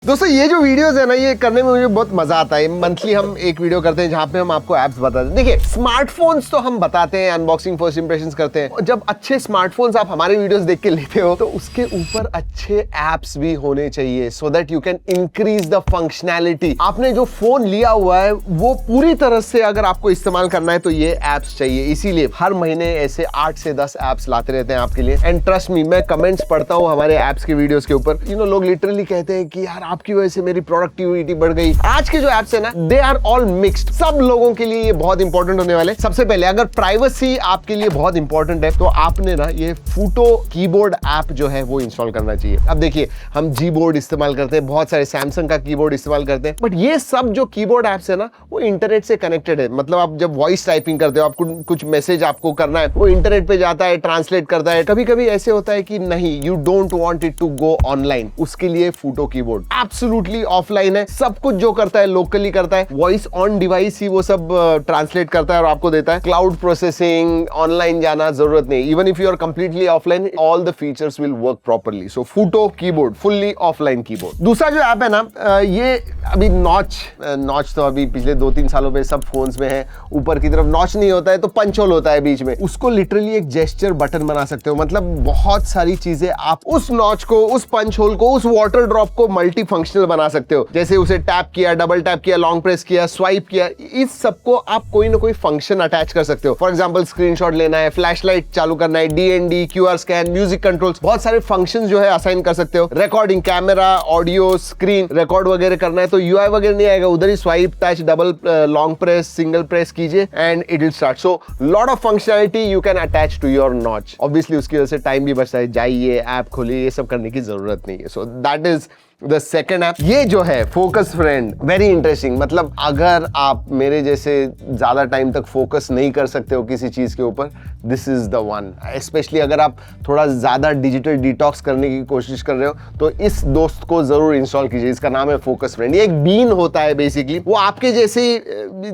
दोस्तों ये जो वीडियोस है ना, ये करने में मुझे बहुत मजा आता है। मंथली हम एक वीडियो करते हैं जहां पे हम आपको एप्स बताते हैं। देखिए, स्मार्टफोन्स तो हम बताते हैं, अनबॉक्सिंग फर्स्ट इंप्रेशंस करते हैं। और जब अच्छे स्मार्टफोन्स आप हमारे वीडियोस देख के लेते हो तो उसके ऊपर अच्छे एप्स भी होने चाहिए, so that you can increase the functionality. आपने जो फोन लिया हुआ है वो पूरी तरह से अगर आपको इस्तेमाल करना है तो ये एप्स चाहिए। इसीलिए हर महीने ऐसे 8 से 10 एप्स लाते रहते हैं आपके लिए। एंड ट्रस्ट मी, मैं कमेंट्स पढ़ता हूँ हमारे एप्स के वीडियोस के ऊपर। लोग लिटरली कहते हैं कि यार आपकी वजह से मेरी प्रोडक्टिविटी बढ़ गई। आज के जो एप्स है ना, दे आर ऑल मिक्स्ड। सब लोगों के लिए ये बहुत इंपॉर्टेंट होने वाले। सबसे पहले, अगर प्राइवेसी आपके लिए बहुत इंपॉर्टेंट है तो आपने ना ये फूटो कीबोर्ड ऐप जो है वो इंस्टॉल करना चाहिए। अब देखिए, हम जी बोर्ड इस्तेमाल करते हैं, बहुत सारे सैमसंग का कीबोर्ड इस्तेमाल करते हैं, बट ये सब जो कीबोर्ड ऐप्स है ना, वो इंटरनेट से कनेक्टेड है। मतलब आप जब वॉइस टाइपिंग करते हो, आपको कुछ मैसेज आपको करना है, वो इंटरनेट पे जाता है, ट्रांसलेट करता है। कभी कभी ऐसे होता है कि नहीं, you don't want it to go online, उसके लिए फूटो कीबोर्ड एब्सोल्युटली ऑफलाइन है। सब कुछ जो करता है लोकली करता है, वॉइस ऑन डिवाइस ही वो सब ट्रांसलेट करता है और आपको देता है। क्लाउड प्रोसेसिंग, ऑनलाइन जाना जरूरत नहीं। Even if you are completely offline, all the features will work properly. So Futo keyboard, fully offline keyboard. दूसरा जो ऐप है ना, ये अभी नॉच तो अभी पिछले 2-3 सालों में सब फोन्स में है। ऊपर की तरफ नॉच नहीं होता है तो पंच होल होता है बीच में। उसको लिटरली एक जेस्चर बटन बना सकते हो। मतलब बहुत सारी चीजें आप उस नॉच को, उस पंच होल को, उस वाटर ड्रॉप को मल्टी फंक्शनल बना सकते हो। जैसे उसे टैप किया, डबल टैप किया, लॉन्ग प्रेस किया, स्वाइप किया, इस सबको आप कोई ना कोई फंक्शन अटैच कर सकते हो। फॉर एग्जांपल, स्क्रीनशॉट लेना है, फ्लैशलाइट चालू करना है, DND, QR scan, music controls, बहुत सारे फंक्शंस जो है असाइन कर सकते हो। Recording, camera, audio, screen record वगैरह करना है तो यूआई वगैरह नहीं आएगा, उधर ही swipe, touch, double, long press, single press कीजिए and it will start. So lot of functionality you can attach to your notch. Obviously उसकी वजह से टाइम भी बचता है। जाइए, ऐप खोलिए, ये सब करने की जरूरत नहीं है। So that is the second app. ये जो है फोकस फ्रेंड, वेरी इंटरेस्टिंग। मतलब अगर आप मेरे जैसे ज्यादा टाइम तक फोकस नहीं कर सकते हो किसी चीज के ऊपर, this is the one. Specially अगर आप थोड़ा ज्यादा डिजिटल डिटॉक्स करने की कोशिश कर रहे हो तो इस दोस्त को जरूर इंस्टॉल कीजिए। इसका नाम है फोकस फ्रेंड। ये एक बीन होता है बेसिकली। वो आपके जैसे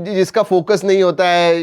जिसका फोकस नहीं होता है,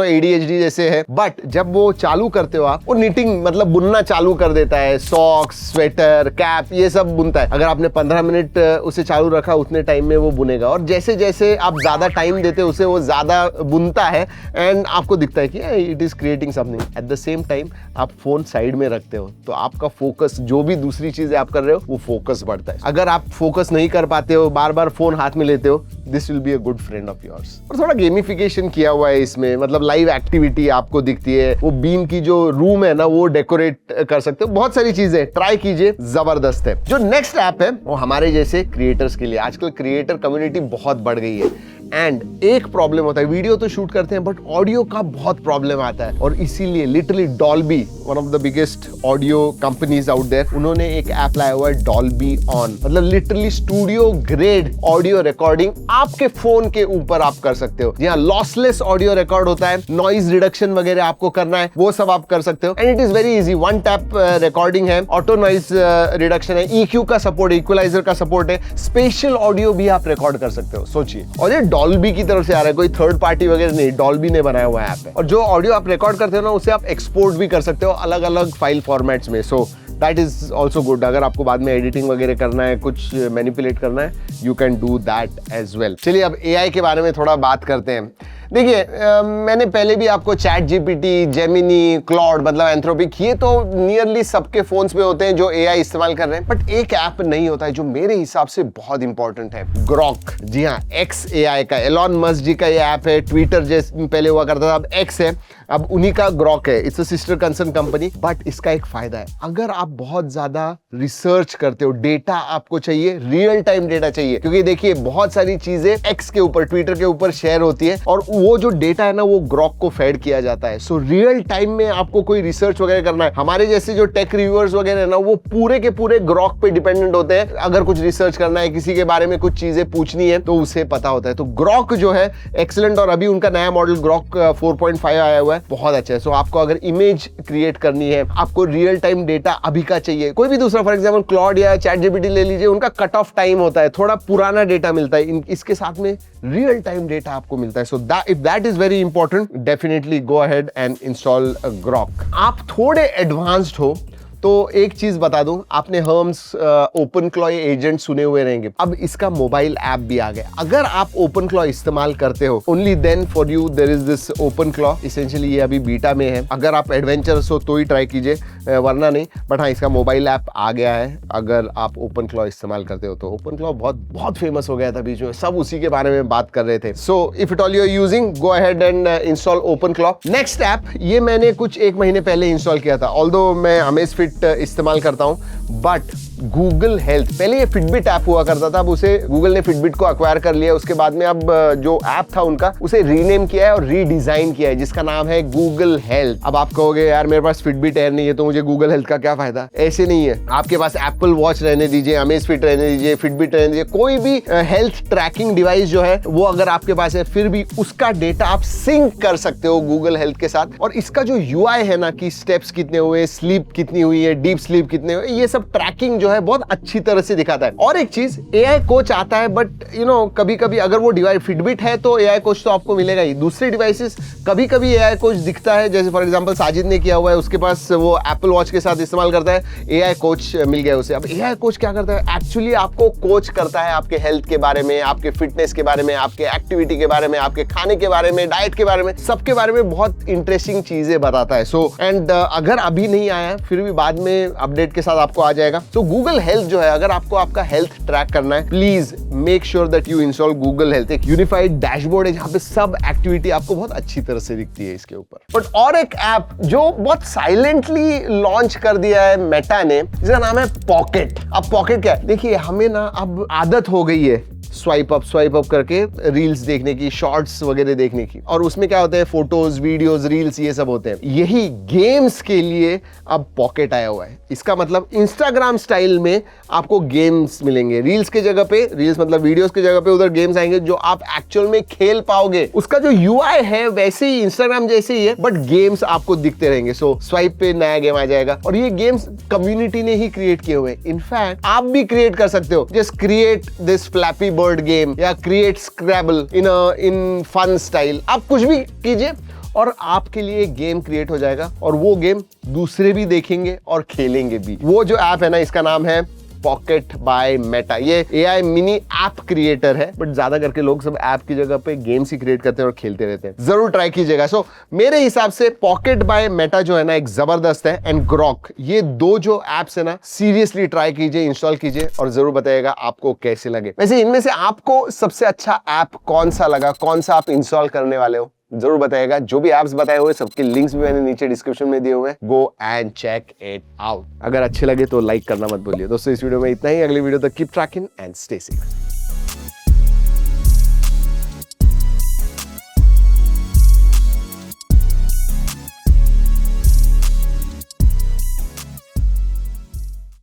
एडीएचडी जैसे है, बट जब वो चालू करते हो आप, वो निटिंग मतलब बुनना चालू कर देता है। सॉक्स, स्वेटर, कैप, ये सब बुनता है। अगर आपने 15 मिनट उसे चालू रखा, उतने टाइम में वो बुनेगा। और जैसे जैसे आप ज्यादा टाइम देते हो उसे, वो ज्यादा बुनता है एंड आपको दिखता है कि it is creating something. At the same time आप फोन साइड में रखते हो तो आपका फोकस, जो भी दूसरी चीजें आप कर रहे हो, वो फोकस बढ़ता है। अगर आप फोकस नहीं कर पाते हो, बार बार फोन हाथ में लेते हो, this will be a good friend of yours. और थोड़ा गेमिफिकेशन किया हुआ है इसमें। मतलब लाइव एक्टिविटी आपको दिखती है। वो बीन की जो रूम है ना, वो डेकोरेट कर सकते हो। बहुत सारी चीजें ट्राई कीजिए, जबरदस्त है। जो नेक्स्ट ऐप है वो हमारे जैसे क्रिएटर्स के लिए। आजकल क्रिएटर कम्युनिटी बहुत बढ़ गई है एंड एक प्रॉब्लम होता है, वीडियो तो शूट करते हैं बट ऑडियो का बहुत प्रॉब्लम आता है। और इसीलिए literally Dolby, one of the biggest audio companies out there, उन्होंने एक ऐप लाया हुआ है, डॉल्बी ऑन। मतलब literally studio grade audio recording आपके फोन के ऊपर आप कर सकते हो। यहाँ लॉसलेस ऑडियो रिकॉर्ड होता है, नॉइज रिडक्शन वगैरह आपको करना है, वो सब आप कर सकते हो। And it is very easy. One tap recording है, ऑटो नॉइज रिडक्शन है, ईक्यू का सपोर्ट, इक्वलाइजर का सपोर्ट है, स्पेशल ऑडियो भी आप रिकॉर्ड कर सकते हो। सोचिए, और ये डॉल्बी की तरफ से आ रहा है, कोई थर्ड पार्टी वगैरह नहीं, डॉल्बी ने बनाया हुआ ऐप है। और जो ऑडियो आप रिकॉर्ड करते हो ना, उसे आप एक्सपोर्ट भी कर सकते हो अलग अलग फाइल फॉर्मेट्स में। So that is also good. अगर आपको बाद में एडिटिंग वगैरह करना है, कुछ मैनिपुलेट करना है, you can do that as well. चलिए अब एआई के बारे में थोड़ा बात करते हैं। देखिए, मैंने पहले भी आपको चैट जीपीटी, जेमिनी, क्लॉड, मतलब एंथ्रोपिक, ये तो नियरली सबके फोन्स में होते हैं जो एआई इस्तेमाल कर रहे हैं। बट एक ऐप नहीं होता है जो मेरे हिसाब से बहुत इंपॉर्टेंट है, ग्रॉक। जी हाँ, एक्स एआई का, एलॉन मस्क जी का ये ऐप है। ट्विटर जैसे पहले हुआ करता था, अब एक्स है, अब उन्हीं का ग्रॉक है। It's a sister concern company. But इसका एक फायदा है, अगर आप बहुत ज्यादा रिसर्च करते हो, डेटा आपको चाहिए, रियल टाइम डेटा चाहिए, क्योंकि देखिए बहुत सारी चीजें एक्स के ऊपर, ट्विटर के ऊपर शेयर होती है और वो जो डेटा है ना, वो ग्रॉक को फेड किया जाता है। सो रियल टाइम में आपको कोई रिसर्च वगैरह करना है, हमारे जैसे जो टेक रिव्यूअर्स वगैरह है ना, वो पूरे के पूरे ग्रॉक पे डिपेंडेंट होते हैं। अगर कुछ रिसर्च करना है, किसी के बारे में कुछ चीजें पूछनी है, तो उसे पता होता है। तो ग्रॉक जो है एक्सीलेंट। और अभी उनका नया मॉडल ग्रॉक 4.5 आया हुआ है, बहुत अच्छा है। सो आपको अगर इमेज क्रिएट करनी है, आपको रियल टाइम डेटा अभी का चाहिए, कोई भी दूसरा, फॉर एग्जांपल क्लॉड या चैट जीपीटी ले लीजिए, उनका कट ऑफ टाइम होता है, थोड़ा पुराना डेटा मिलता है। इसके साथ में रियल टाइम डेटा आपको मिलता है। So if that is very important, definitely go ahead and install Grok. आप थोड़े एडवांस्ड हो तो एक चीज बता दूं, आपने हर्म्स ओपन क्लॉ एजेंट सुने हुए रहेंगे, अब इसका मोबाइल ऐप भी आ गया। अगर आप ओपन क्लॉ इस्तेमाल करते हो, only then for you there is this open claw. Essentially ये अभी बीटा में है, अगर आप एडवेंचरस हो तो ही ट्राई कीजिए, वरना नहीं। बट हाँ, इसका मोबाइल ऐप आ गया है अगर आप ओपन क्लॉ इस्तेमाल करते हो तो। ओपन क्लॉ बहुत फेमस हो गया था बीच में, सब उसी के बारे में बात कर रहे थे। So if it all you are using, go ahead and install open claw. Next app, ये मैंने कुछ एक महीने पहले इंस्टॉल किया था, ऑल्दो मैं अमेज़फिट इस्तेमाल करता हूं, बट गूगल हेल्थ, पहले ये फिटबिट ऐप हुआ करता था, अब उसे गूगल ने फिटबिट को अक्वायर कर लिया। उसके बाद में अब जो ऐप था उनका, उसे रीनेम किया है और रीडिजाइन किया है, जिसका नाम है गूगल हेल्थ। अब आप कहोगे यार मेरे पास फिटबिट एयर नहीं है तो मुझे गूगल हेल्थ का क्या फायदा? ऐसे नहीं है, आपके पास एप्पल वॉच रहने दीजिए, अमेज़फिट रहने दीजिए, फिटबिट रहने दीजिए, कोई भी हेल्थ ट्रैकिंग डिवाइस जो है वो अगर आपके पास है, फिर भी उसका डेटा आप सिंक कर सकते हो गूगल हेल्थ के साथ। और इसका जो यूआई है ना, कि स्टेप्स कितने हुए, स्लीप कितनी हुई है, डीप स्लीप कितने हुए, ये सब ट्रैकिंग जो है बहुत अच्छी तरह से दिखाता है। और एक चीज, एआई कोच आता है, बट यू नो कभी कभी अगर वो डिवाइस फिटबिट है तो एआई कोच तो आपको मिलेगा ही। दूसरे डिवाइसेस कभी कभी एआई कोच दिखता है, जैसे फॉर एग्जांपल साजिद ने किया हुआ है, उसके पास वो एप्पल वॉच के साथ इस्तेमाल करता है, एआई कोच मिल गया उसे। अब एआई कोच क्या करता है, एक्चुअली आपको कोच करता है आपके हेल्थ के बारे में, आपके फिटनेस के बारे में, आपके एक्टिविटी के बारे में, आपके खाने के बारे में, डाइट के बारे में, सबके बारे में बहुत इंटरेस्टिंग चीजें बताता है। सो एंड अगर अभी नहीं आया है, फिर भी बाद में अपडेट के साथ आपको आ जाएगा। तो गूगल हेल्थ जो है, अगर आपको आपका हेल्थ ट्रैक करना है, please make sure that you install Google health. एक यूनिफाइड डैशबोर्ड है जहां पे सब एक्टिविटी आपको बहुत अच्छी तरह से दिखती है इसके ऊपर। बट और एक ऐप जो बहुत साइलेंटली लॉन्च कर दिया है मेटा ने, जिसका नाम है पॉकेट। अब पॉकेट क्या है, देखिए हमें ना अब आदत हो गई है स्वाइप अप करके रील्स देखने की, शॉर्ट्स वगैरह देखने की, और उसमें क्या होता है, फोटोज, वीडियोस, रील्स, ये सब होते हैं। यही गेम्स के लिए अब पॉकेट आया हुआ है। इसका मतलब इंस्टाग्राम स्टाइल में आपको गेम्स मिलेंगे, रील्स के जगह पे, रील्स मतलब वीडियोस की जगह पे उधर गेम्स आएंगे जो आप एक्चुअल में खेल पाओगे। उसका जो यूआई है वैसे ही इंस्टाग्राम जैसे ही है, बट गेम्स आपको दिखते रहेंगे। सो स्वाइप पे नया गेम आ जाएगा, और ये गेम्स कम्युनिटी ने ही क्रिएट किए हुए। इनफैक्ट आप भी क्रिएट कर सकते हो, just create this flappy bird game या क्रिएट स्क्रैबल इन फन स्टाइल। आप कुछ भी कीजिए और आपके लिए एक गेम क्रिएट हो जाएगा, और वो गेम दूसरे भी देखेंगे और खेलेंगे भी। वो जो ऐप है ना, इसका नाम है पॉकेट बाय मेटा। ये एआई मिनी ऐप क्रिएटर है, बट ज्यादा करके लोग सब ऐप की जगह पे गेम्स ही क्रिएट करते हैं और खेलते रहते हैं। जरूर ट्राई कीजिएगा। सो मेरे हिसाब से पॉकेट बाय मेटा जो है ना, एक जबरदस्त है, एंड ग्रॉक, ये दो जो एप्स है ना, सीरियसली ट्राई कीजिए, इंस्टॉल कीजिए और जरूर बताइएगा आपको कैसे लगे। वैसे इनमें से आपको सबसे अच्छा ऐप कौन सा लगा, कौन सा आप इंस्टॉल करने वाले हो, जरूर बताइएगा। जो भी ऐप्स बताए हुए सबके लिंक्स भी मैंने नीचे डिस्क्रिप्शन में दिए हुए हैं, go and check it out. अगर अच्छे लगे तो लाइक करना मत भूलिए। दोस्तों इस वीडियो में इतना ही, अगली वीडियो तक keep trekking and stay safe.